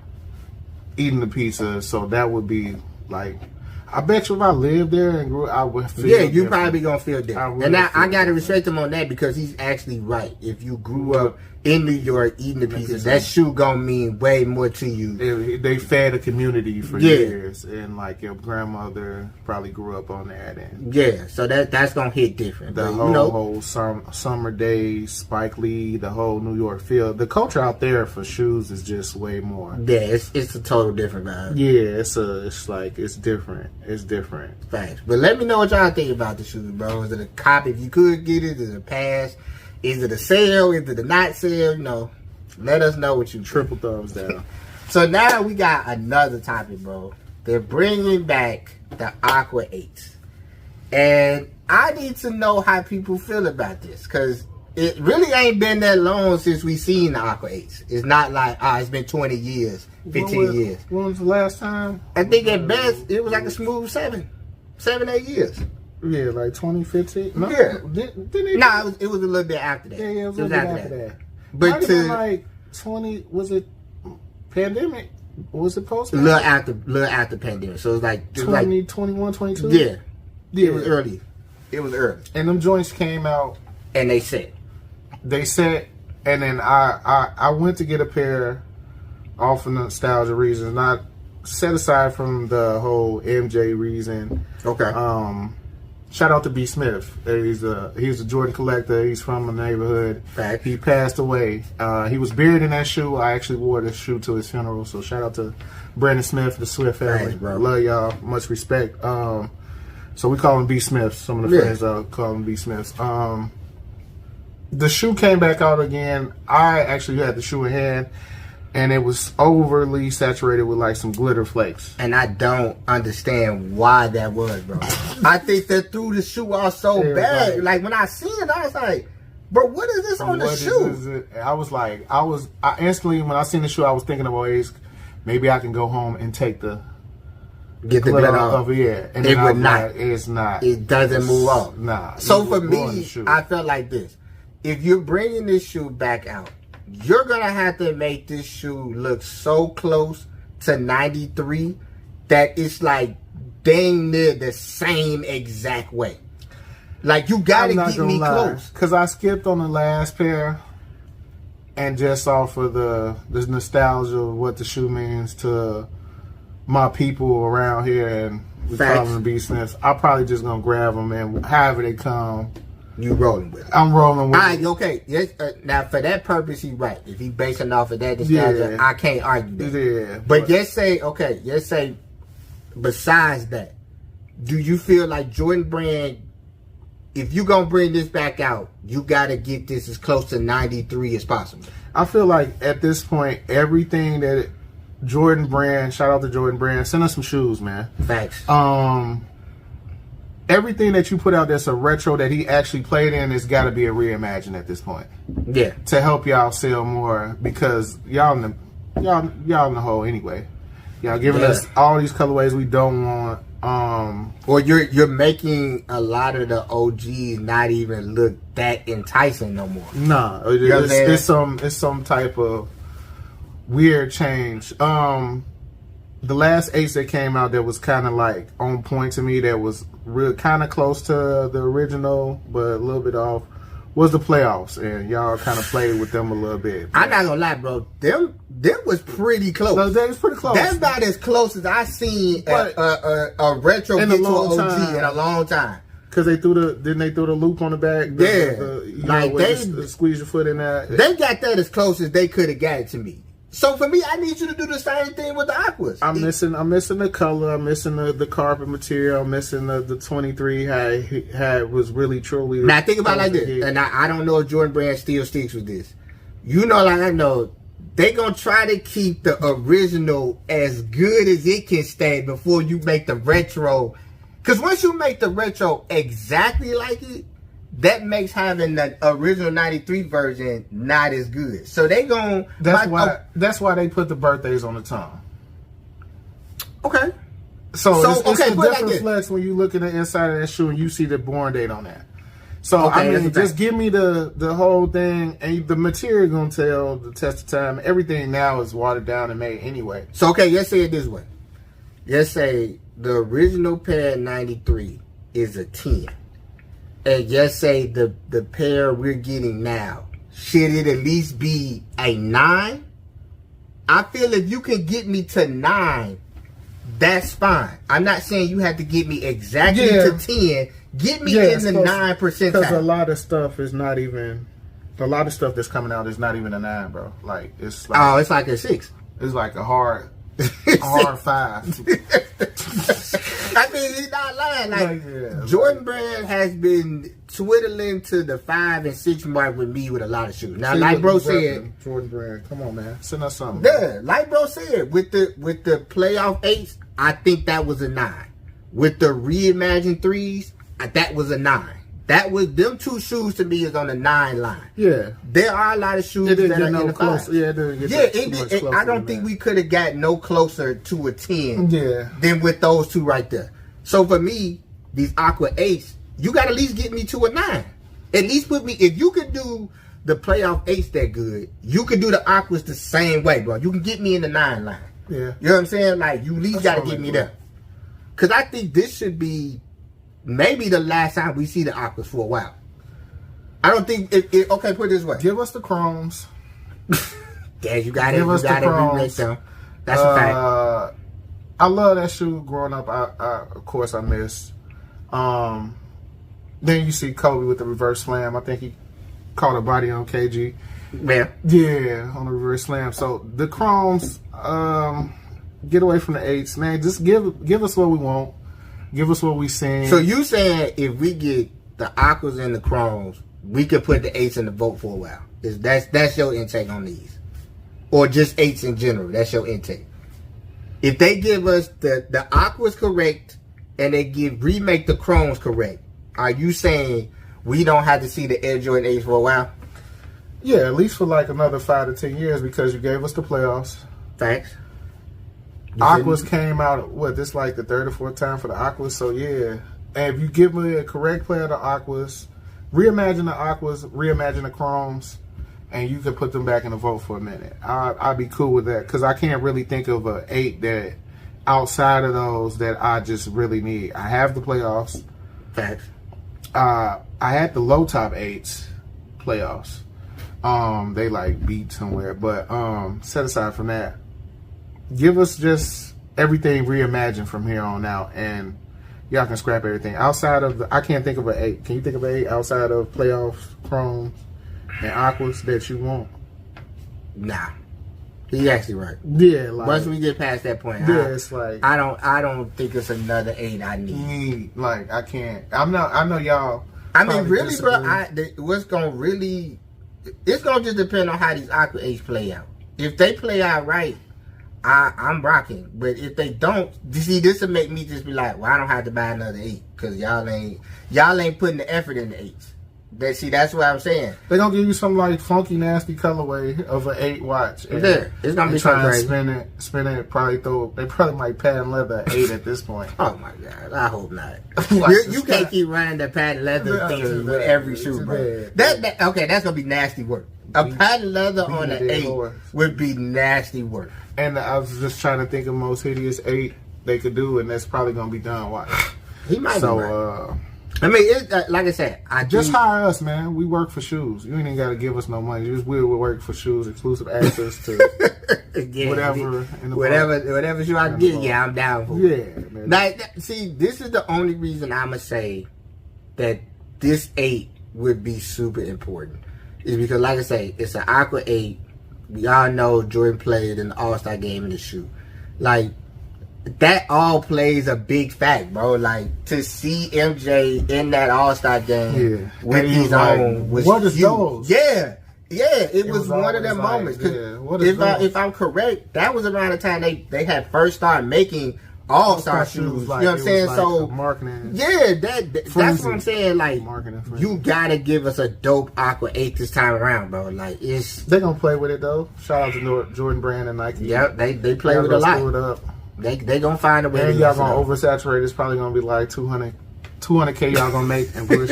eating the pizza, so that would be like, I bet you if I lived there and grew, I would feel different. You probably gonna feel different. And I gotta respect him on that because he's actually right. If you grew up in New York eating the pizza, that shoe gonna mean way more to you. They fed a community for years, and like your grandmother probably grew up on that. And so that's gonna hit different. The whole summer days, Spike Lee, the whole New York feel. The culture out there for shoes is just way more. Yeah, it's a total different vibe. Yeah, it's different. It's different. Thanks. But let me know what y'all think about the shoes, bro. Is it a cop if you could get it? Is it a pass? Is it a sale? Is it a not sale? You know, let us know what you triple thumbs down. So now we got another topic, bro. They're bringing back the Aqua 8s. And I need to know how people feel about this because it really ain't been that long since we seen the Aqua 8s. It's not like, it's been 20 years, 15 years. When was the last time? I think at best, it was like a smooth 8 years. Yeah, like 2015. No, yeah. It was a little bit after that. Yeah, it was a little bit after that. But like 20, was it pandemic? Was it post? A little after pandemic. So it was like 21, 22? Yeah. It was early. And them joints came out. And they set. And then I went to get a pair off of nostalgia reasons, not set aside from the whole MJ reason. Okay. Shout out to B. Smith. He's a Jordan collector. He's from the neighborhood. Fact. He passed away. He was buried in that shoe. I actually wore this shoe to his funeral. So shout out to Brandon Smith, the Swift family. Thanks, bro. Love y'all. Much respect. So we call him B. Smith. Some of the friends call him B. Smiths. The shoe came back out again. I actually had the shoe in hand. And it was overly saturated with like some glitter flakes. And I don't understand why that was, bro. I think they threw the shoe out so bad. Like when I seen it, I was like, bro, what is this on the shoe? I instantly, when I seen the shoe, I was thinking of always, maybe I can go home and take the glitter off. Yeah. And it would not. It's not. It doesn't move off. Nah. So for me, I felt like this. If you're bringing this shoe back out, you're going to have to make this shoe look so close to 93 that it's like dang near the same exact way. Like, you got to get me close. Because I skipped on the last pair and just off of the nostalgia of what the shoe means to my people around here, and we call them B. Smiths. I'm probably just going to grab them, and however they come, you rolling with it. I'm rolling with it. Okay. Yes, now, for that purpose, he's right. If he's basing off of that nostalgia, I can't argue that. Yeah. But let's say, besides that, do you feel like Jordan Brand, if you're going to bring this back out, you got to get this as close to 93 as possible? I feel like at this point, everything that Jordan Brand, shout out to Jordan Brand, send us some shoes, man. Facts. Everything that you put out that's a retro that he actually played in has got to be a reimagine at this point. Yeah. To help y'all sell more, because y'all in the hole anyway. Y'all giving us all these colorways we don't want. Or you're making a lot of the OGs not even look that enticing no more. Nah, it's some type of weird change. the last eights that came out that was kind of like on point to me, that was real kind of close to the original, but a little bit off, was the playoffs, and y'all kind of played with them a little bit. I'm not gonna lie, bro. Them was pretty close. No, that was pretty close. That's about as close as I seen a retro get to an OG in a long time. Cause they threw the loop on the back. Squeeze your foot in there. They got that as close as they could have got it to me. So for me, I need you to do the same thing with the Aquas. I'm missing the color. I'm missing the carpet material. I'm missing the 23 had was really truly. Now think about it like this, and I don't know if Jordan Brand still sticks with this. You know, like I know, they gonna try to keep the original as good as it can stay before you make the retro. Because once you make the retro exactly like it, that makes having the original 93 version not as good. So they gon' That's why they put the birthdays on the tongue. Okay. So it's a different flex when you look at the inside of that shoe and you see the born date on that. So okay, I mean, just give me the whole thing, and the material gonna tell the test of time. Everything now is watered down and made anyway. So okay, let's say it this way. Let's say the original pair 93 is a 10. And just say the pair we're getting now, should it at least be a 9? I feel if you can get me to 9, that's fine. I'm not saying you have to get me exactly to 10. Get me in the 9 percentile. Because a lot of stuff is not even, a lot of stuff that's coming out is not even a 9, bro. Like it's like, it's like a 6. It's like a hard 5. I mean, he's not lying. Like Jordan Brand has been twiddling to the 5 and 6 mark with me with a lot of shoes. Now, like bro said, Jordan Brand, come on, man, send us something. Yeah, like bro said, with the playoff 8s, I think that was a 9. With the reimagined 3s, that was a 9. That was them 2 shoes to me is on the 9 line. Yeah, there are a lot of shoes that are in the 5. Yeah, I don't think we could have got no closer to a 10. Yeah. Than with those 2 right there. So for me, these Aqua 8s, you got to at least get me to a 9. At least put me, if you could do the playoff 8s that good, you could do the Aquas the same way, bro. You can get me in the 9 line. Yeah. You know what I'm saying? Like, you at least got to get me there. Because I think this should be maybe the last time we see the Aquas for a while. I don't think, okay, put it this way. Give us the chromes. Yeah, you got to remake them. That's a fact. I love that shoe. Growing up, of course I missed. Then you see Kobe with the reverse slam. I think he caught a body on KG. Yeah, on the reverse slam. So the chromes, get away from the 8s, man. Just give us what we want. Give us what we seen. So you saying if we get the Aquas and the chromes, we could put the 8s in the vote for a while? That's your intake on these, or just 8s in general? That's your intake. If they give us the Aquas correct and they remake the chromes correct, are you saying we don't have to see the Air Jordan 8s for a while? Yeah, at least for like another 5 to 10 years, because you gave us the playoffs. Thanks. Aquas came out, this like the 3rd or 4th time for the Aquas, so yeah. And if you give me a correct play of the Aquas, reimagine the Aquas, reimagine the chromes, and you can put them back in the vote for a minute, I'd be cool with that, because I can't really think of an 8 that outside of those that I just really need. I have the playoffs. Facts. I had the low top 8s playoffs. They like beat somewhere, but set aside from that, give us just everything reimagined from here on out, and y'all can scrap everything outside of I can't think of an 8. Can you think of an 8 outside of playoffs, chromes, and Aquas that you want? Nah, he's actually right. Yeah, like once we get past that point, it's like I don't think it's another 8 I need. Like I can't. I know y'all. I mean, really, bro. What's gonna really? It's gonna just depend on how these Aqua 8s play out. If they play out right, I'm rocking. But if they don't, you see, this will make me just be like, well, I don't have to buy another 8 because y'all ain't putting the effort in the 8s. That's what I'm saying. They're gonna give you some like funky, nasty colorway of an 8 watch. Yeah, it's gonna be something crazy. Spin it. They probably might patent leather 8 at this point. Oh my god, I hope not. you can't keep running the patent leather theory with every shoe, bro. Okay, that's gonna be nasty work. A patent leather beat on a an dead 8 horse. would be nasty work. And I was just trying to think of most hideous 8 they could do, and that's probably gonna be done. Watch. He might be right. So, I mean, it's, like I said, just hire us, man. We work for shoes. You ain't even got to give us no money. We work for shoes, exclusive access to yeah, whatever. Whatever shoe I can get, yeah, I'm down for. Yeah, man. Now, see, this is the only reason I'ma say that this 8 would be super important. Is because, like I say, it's an Aqua 8. We all know Jordan played in the All-Star game in the shoe. Like, that all plays a big fact, bro. Like, to see MJ in that All-Star game with his own was what is huge. those? Yeah, it was one of them like, moments. If I'm correct, that was around the time they had first started making All-Star shoes. Like, you know what I'm saying? Like so marketing. Yeah, that's what I'm saying. Like, you gotta give us a dope Aqua 8 this time around, bro. Like, they're gonna play with it though. Shout out to Jordan Brand and Nike. Yep, they play with it a lot. They gonna find a way. And y'all gonna oversaturate. It's probably gonna be like 200K y'all gonna make and push.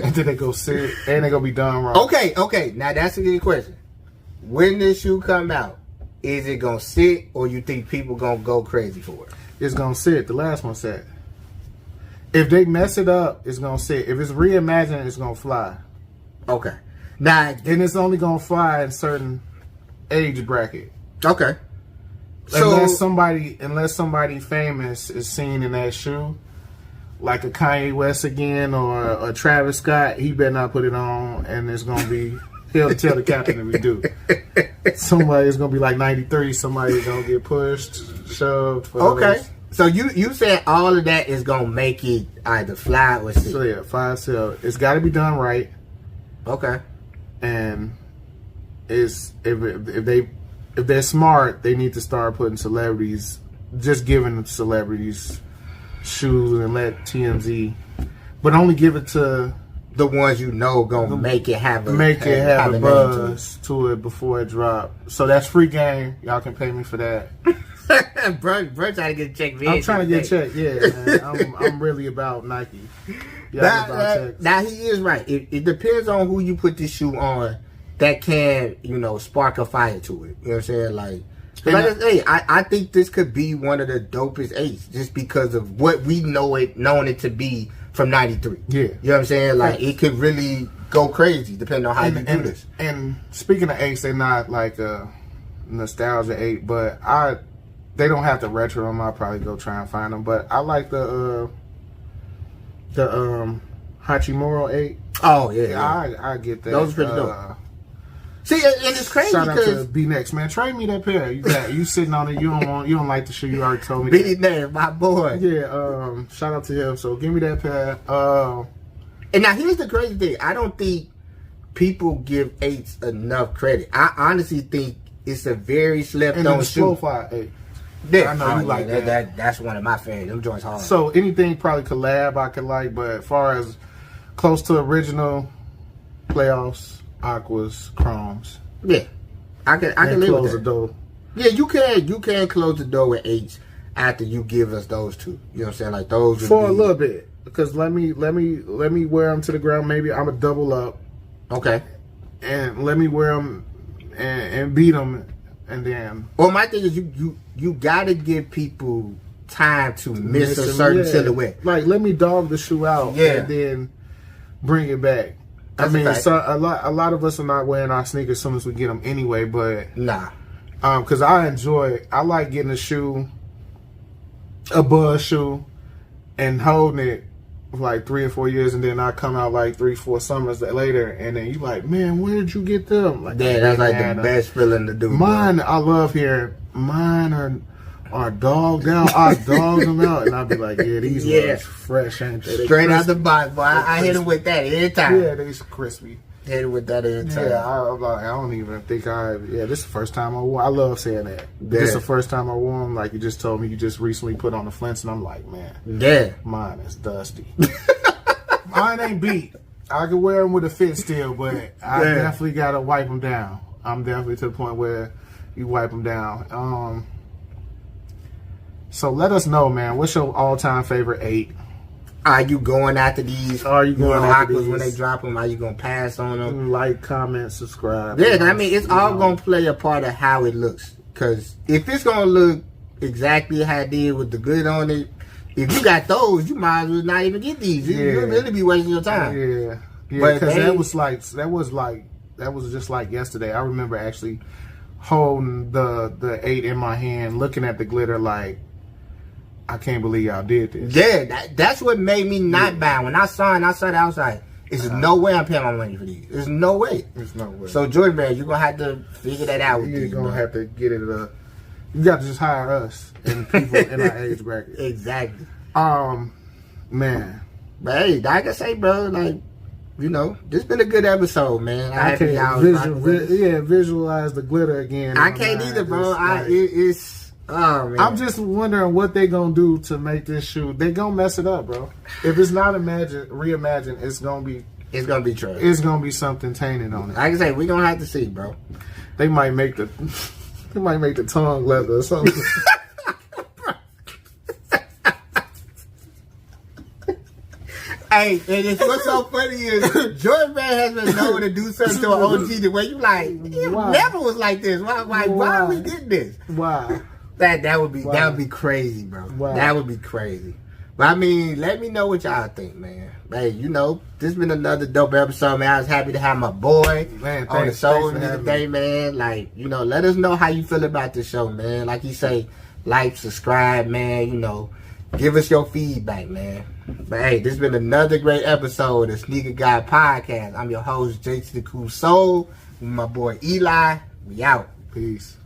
And then they go sit and they gonna be done wrong. Okay. Now that's a good question. When this shoe come out, is it gonna sit or you think people gonna go crazy for it? It's gonna sit. The last one said. If they mess it up, it's gonna sit. If it's reimagined, it's gonna fly. Okay. Now and it's only gonna fly in certain age bracket. Okay. Unless somebody famous is seen in that shoe, like a Kanye West again or a Travis Scott, he better not put it on, and it's gonna be he'll tell the captain if we do. Somebody's gonna be like 93. Somebody's gonna get pushed, shoved. Okay. So you said all of that is gonna make it either fly or sit. So yeah, fly sell. It's got to be done right. Okay. And if they're smart, they need to start putting celebrities, just giving celebrities shoes and let TMZ, but only give it to the ones you know gonna make it have a buzz to it before it drop. So that's free game. Y'all can pay me for that. bro, trying to get a check. I'm trying to get checked. Yeah, man. I'm really about Nike. Now he is right. It depends on who you put this shoe on. That can, spark a fire to it. You know what I'm saying? Like I think this could be one of the dopest 8s just because of what we known it to be from 93. Yeah. You know what I'm saying? Like, it could really go crazy depending on how you do this. And speaking of 8s, they're not like a nostalgia 8, but they don't have to retro them. I'll probably go try and find them. But I like the Hachimura 8. Oh, yeah. I get that. Those are pretty dope. See, and it's crazy. Shout out to B Next, man. Trade me that pair. You sitting on it. You don't like the shoe. You already told me. B Next, my boy. Yeah. Shout out to him. So give me that pair. And now here's the crazy thing. I don't think people give 8s enough credit. I honestly think it's a very slept-on shoe. Slow 8. Yeah, I know you like that. That's one of my favorites. Them joints hard. So anything probably collab I could like, but as far as close to original playoffs. Aquas, Chromes. Yeah, I can live with that. Close the door. Yeah, you can close the door with 8s after you give us those 2. You know what I'm saying? Like those for a little bit, because let me wear them to the ground. Maybe I'm a double up. Okay. And let me wear them and beat them, and then. Well, my thing is you gotta give people time to miss a certain silhouette. Like let me dog the shoe out, and then bring it back. That's a lot of us are not wearing our sneakers as soon as we get them anyway, but nah. Because I like getting a buzz shoe, and holding it for like 3 or 4 years, and then I come out like 3-4 summers later, and then you like, man, where did you get them? Like, yeah, that's like the best feeling to do. Mine, bro. I love hearing mine are dogged out. I dogged them out, and I'd be like, yeah, these ones fresh, ain't they? Straight out the box, boy. I hit them with that every time. Yeah, they's crispy. Hit it with that every time. Yeah, I'm like, I don't even think this is the first time I wore. I love saying that. Yeah. This is the first time I wore them. Like you just told me, you just recently put on the flints, and I'm like, man, yeah, mine is dusty. Mine ain't beat. I can wear them with a fit still, but I definitely gotta wipe them down. I'm definitely to the point where you wipe them down. So let us know, man. What's your all-time favorite 8? Are you going after these? Are you going after aquas these? when they drop them? Are you gonna pass on them? Like, comment, subscribe. Yeah, I mean, it's all gonna play a part of how it looks. Cause if it's gonna look exactly how it did with the glitter on it, if you got those, you might as well not even get these. You'll really be wasting your time. Yeah, But because that was just like yesterday. I remember actually holding the 8 in my hand, looking at the glitter like, I can't believe y'all did this. Yeah, that's what made me not buy. When I saw it, I was like, there's no way I'm paying my money for these. There's no way. There's no way. So, Jordan Brand, you're going to have to figure that out. You're going to have to get it. You got to just hire us and people in our age bracket. Exactly. Man. But hey, like I say, bro, like, you know, this been a good episode, man. I can't visualize the glitter again. I can't either, bro. Oh, man. I'm just wondering what they gonna do to make this shoe. They gonna mess it up, bro. If it's not reimagined, it's gonna be trash. It's gonna be something tainted on it. Like I say, we gonna have to see, bro. They might make the tongue leather or something. Hey, and what's so funny is Jordan Brand has been known to do something to an OG the way you like. It never was like this. Why we did this? Why? That would be crazy, bro. Wow. That would be crazy. But I mean, let me know what y'all think, man. Hey, you know, this has been another dope episode, man. I was happy to have my boy on the show with me today, man. Like, you know, let us know how you feel about this show, man. Like you say, like, subscribe, man. You know, give us your feedback, man. But hey, this has been another great episode of Sneaker Guy Podcast. I'm your host, JT the Cool Soul, with my boy Eli. We out. Peace.